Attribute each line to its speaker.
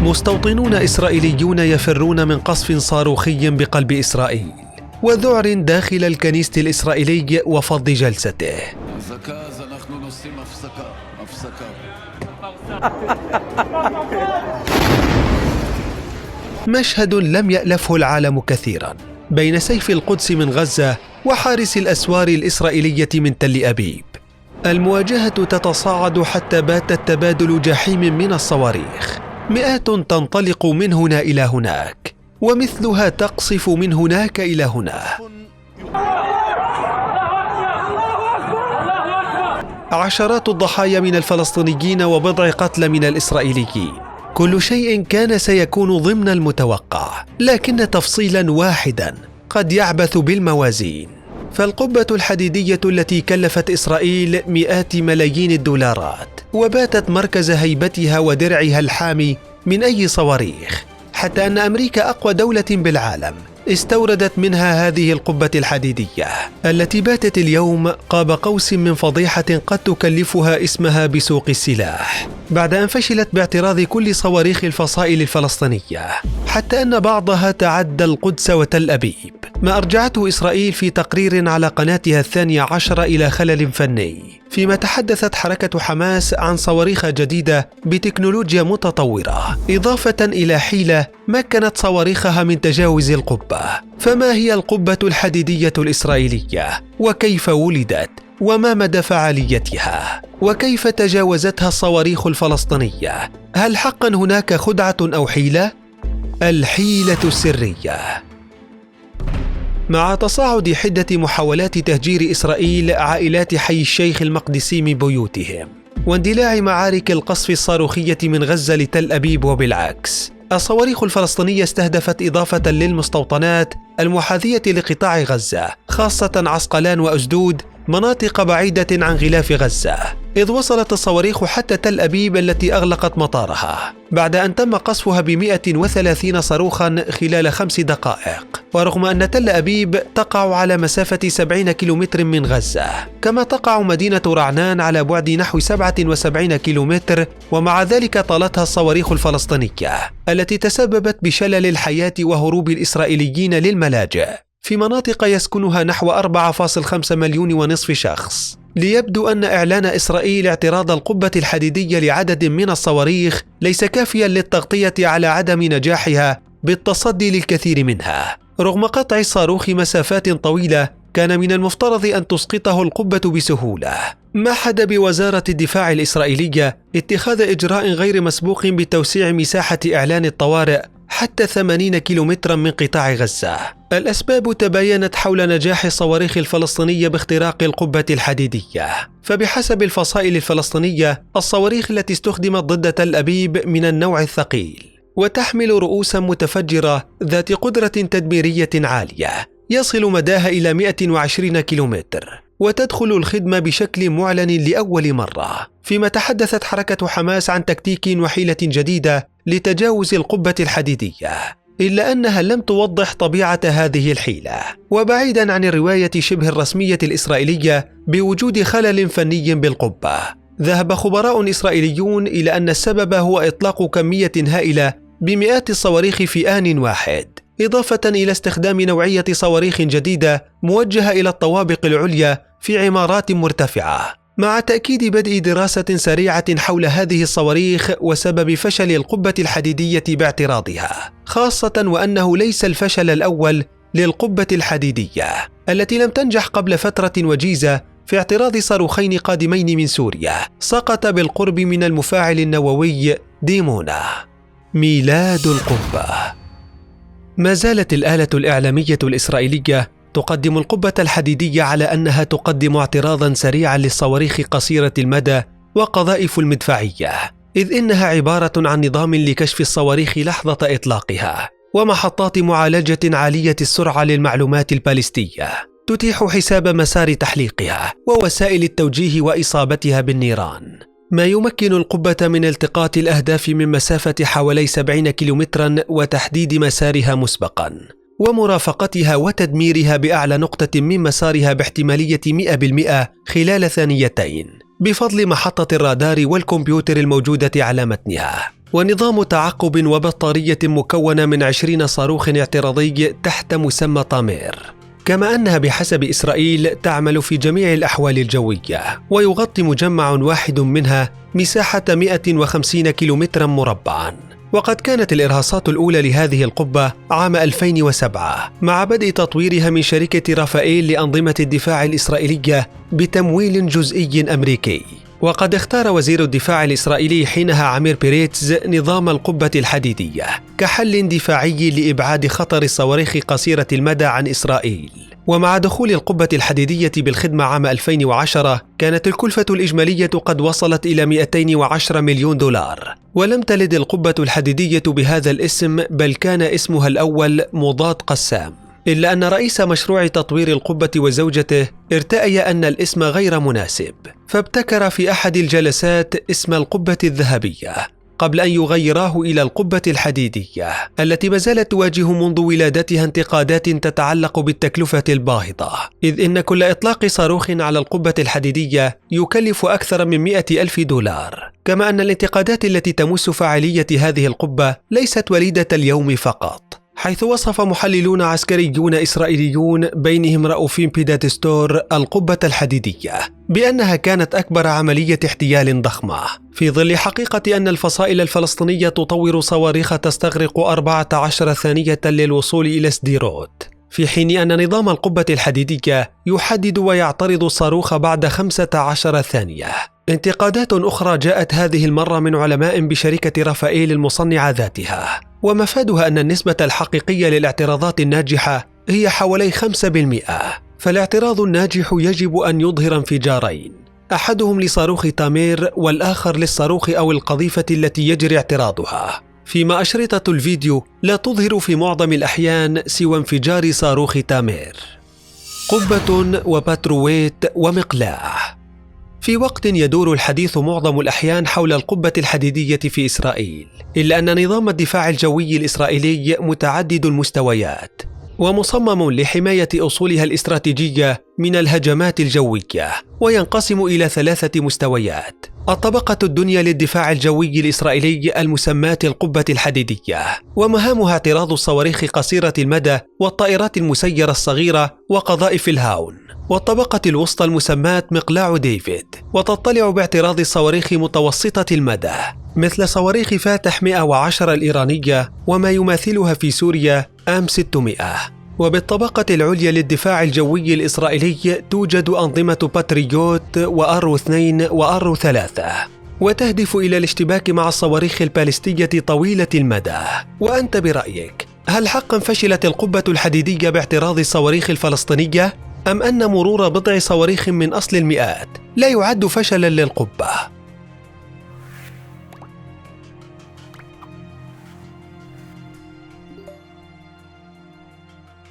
Speaker 1: مستوطنون إسرائيليون يفرون من قصف صاروخي بقلب إسرائيل وذعر داخل الكنيسة الإسرائيلي وفض جلسته. مشهد لم يألفه العالم كثيرا بين سيف القدس من غزة وحارس الأسوار الإسرائيلية من تل أبيب. المواجهة تتصاعد حتى بات التبادل جحيم من الصواريخ، مئات تنطلق من هنا إلى هناك ومثلها تقصف من هناك إلى هنا. عشرات الضحايا من الفلسطينيين وبضع قتلى من الإسرائيليين. كل شيء كان سيكون ضمن المتوقع، لكن تفصيلا واحدا قد يعبث بالموازين. فالقبة الحديدية التي كلفت إسرائيل مئات ملايين الدولارات وباتت مركز هيبتها ودرعها الحامي من أي صواريخ، حتى أن أمريكا أقوى دولة بالعالم استوردت منها هذه القبة الحديدية التي باتت اليوم قاب قوس من فضيحة قد تكلفها اسمها بسوق السلاح، بعد أن فشلت باعتراض كل صواريخ الفصائل الفلسطينية، حتى أن بعضها تعدى القدس وتل أبيب، ما أرجعته إسرائيل في تقرير على قناتها 12 إلى خلل فني، فيما تحدثت حركة حماس عن صواريخ جديدة بتكنولوجيا متطورة، إضافة إلى حيلة مكنت صواريخها من تجاوز القبة. فما هي القبة الحديدية الإسرائيلية؟ وكيف ولدت؟ وما مدى فعاليتها؟ وكيف تجاوزتها الصواريخ الفلسطينية؟ هل حقا هناك خدعة أو حيلة؟ الحيلة السرية. مع تصاعد حدة محاولات تهجير إسرائيل عائلات حي الشيخ المقدسي من بيوتهم، واندلاع معارك القصف الصاروخية من غزة لتل أبيب وبالعكس، الصواريخ الفلسطينية استهدفت إضافة للمستوطنات المحاذية لقطاع غزة، خاصة عسقلان وأسدود، مناطق بعيدة عن غلاف غزة، إذ وصلت الصواريخ حتى تل أبيب التي أغلقت مطارها بعد أن تم قصفها ب130 صاروخا خلال 5 دقائق. ورغم أن تل أبيب تقع على مسافة 70 كيلومتر من غزة، كما تقع مدينة رعنان على بعد نحو 77 كيلومتر، ومع ذلك طالتها الصواريخ الفلسطينية التي تسببت بشلل الحياة وهروب الإسرائيليين للملاجئ في مناطق يسكنها نحو 4.5 مليون ونصف شخص. ليبدو أن إعلان إسرائيل اعتراض القبة الحديدية لعدد من الصواريخ ليس كافيا للتغطية على عدم نجاحها بالتصدي للكثير منها. رغم قطع الصاروخ مسافات طويلة، كان من المفترض أن تسقطه القبة بسهولة. محد بوزارة الدفاع الإسرائيلية اتخاذ إجراء غير مسبوق بتوسيع مساحة إعلان الطوارئ حتى 80 كيلومترا من قطاع غزة. الأسباب تباينت حول نجاح الصواريخ الفلسطينية باختراق القبة الحديدية. فبحسب الفصائل الفلسطينية، الصواريخ التي استخدمت ضد تل أبيب من النوع الثقيل، وتحمل رؤوسا متفجرة ذات قدرة تدميرية عالية يصل مداها إلى 120 كيلومتر، وتدخل الخدمة بشكل معلن لأول مرة. فيما تحدثت حركة حماس عن تكتيك وحيلة جديدة لتجاوز القبة الحديدية، إلا أنها لم توضح طبيعة هذه الحيلة. وبعيدا عن الرواية شبه الرسمية الإسرائيلية بوجود خلل فني بالقبة، ذهب خبراء إسرائيليون إلى أن السبب هو إطلاق كمية هائلة بمئات الصواريخ في آن واحد، إضافة إلى استخدام نوعية صواريخ جديدة موجهة إلى الطوابق العليا في عمارات مرتفعة، مع تأكيد بدء دراسة سريعة حول هذه الصواريخ وسبب فشل القبة الحديدية باعتراضها، خاصة وأنه ليس الفشل الأول للقبة الحديدية التي لم تنجح قبل فترة وجيزة في اعتراض صاروخين قادمين من سوريا سقط بالقرب من المفاعل النووي ديمونا. ميلاد القبة. ما زالت الآلة الإعلامية الإسرائيلية تقدم القبة الحديدية على أنها تقدم اعتراضا سريعا للصواريخ قصيرة المدى وقذائف المدفعية، إذ إنها عبارة عن نظام لكشف الصواريخ لحظة إطلاقها، ومحطات معالجة عالية السرعة للمعلومات البالستية تتيح حساب مسار تحليقها ووسائل التوجيه وإصابتها بالنيران، ما يمكن القبة من التقاط الأهداف من مسافة حوالي 70 كيلومترا وتحديد مسارها مسبقا، ومرافقتها وتدميرها بأعلى نقطة من مسارها باحتمالية 100% خلال ثانيتين، بفضل محطة الرادار والكمبيوتر الموجودة على متنها، ونظام تعقب وبطارية مكونة من 20 صاروخ اعتراضي تحت مسمى طامير. كما أنها بحسب إسرائيل تعمل في جميع الأحوال الجوية، ويغطي مجمع واحد منها مساحة 150 كيلومترا مربعا. وقد كانت الإرهاصات الأولى لهذه القبة عام 2007 مع بدء تطويرها من شركة رافائيل لأنظمة الدفاع الإسرائيلية بتمويل جزئي أمريكي. وقد اختار وزير الدفاع الإسرائيلي حينها عمير بيريتز نظام القبة الحديدية كحل دفاعي لإبعاد خطر الصواريخ قصيرة المدى عن إسرائيل. ومع دخول القبة الحديدية بالخدمة عام 2010 كانت الكلفة الإجمالية قد وصلت إلى 210 مليون دولار. ولم تلد القبة الحديدية بهذا الاسم، بل كان اسمها الأول مضاد قسام، إلا أن رئيس مشروع تطوير القبة وزوجته ارتأي أن الاسم غير مناسب، فابتكر في أحد الجلسات اسم القبة الذهبية قبل أن يغيراه إلى القبة الحديدية، التي ما زالت تواجه منذ ولادتها انتقادات تتعلق بالتكلفة الباهظة، إذ إن كل إطلاق صاروخ على القبة الحديدية يكلف أكثر من 100,000 دولار. كما أن الانتقادات التي تمس فاعلية هذه القبة ليست وليدة اليوم فقط، حيث وصف محللون عسكريون إسرائيليون بينهم رؤوفين بيداتستور القبة الحديدية بأنها كانت أكبر عملية احتيال ضخمة، في ظل حقيقة أن الفصائل الفلسطينية تطور صواريخ تستغرق 14 ثانية للوصول إلى سديروت، في حين أن نظام القبة الحديدية يحدد ويعترض الصاروخ بعد 15 ثانية. انتقادات أخرى جاءت هذه المرة من علماء بشركة رافائيل المصنعة ذاتها، ومفادها أن النسبة الحقيقية للاعتراضات الناجحة هي حوالي 5%. فالاعتراض الناجح يجب أن يظهر انفجارين، أحدهم لصاروخ تامير والآخر للصاروخ أو القذيفة التي يجري اعتراضها، فيما أشرطة الفيديو لا تظهر في معظم الأحيان سوى انفجار صاروخ تامير. قبة وباترويت ومقلاع. في وقت يدور الحديث معظم الأحيان حول القبة الحديدية في إسرائيل، إلا أن نظام الدفاع الجوي الإسرائيلي متعدد المستويات ومصمم لحماية أصولها الاستراتيجية من الهجمات الجوية، وينقسم إلى 3 مستويات: الطبقة الدنيا للدفاع الجوي الإسرائيلي المسماة القبة الحديدية، ومهامها اعتراض الصواريخ قصيرة المدى والطائرات المسيرة الصغيرة وقذائف الهاون. والطبقة الوسطى المسماة مقلاع ديفيد، وتطلع باعتراض الصواريخ متوسطة المدى مثل صواريخ فاتح 110 الإيرانية وما يماثلها في سوريا آم 600. وبالطبقة العليا للدفاع الجوي الإسرائيلي توجد أنظمة باتريوت وآر-2 وآر-3، وتهدف إلى الاشتباك مع الصواريخ البالستية طويلة المدى. وأنت برأيك، هل حقا فشلت القبة الحديدية باعتراض الصواريخ الفلسطينية، أم أن مرور بضع صواريخ من أصل المئات لا يعد فشلا للقبة؟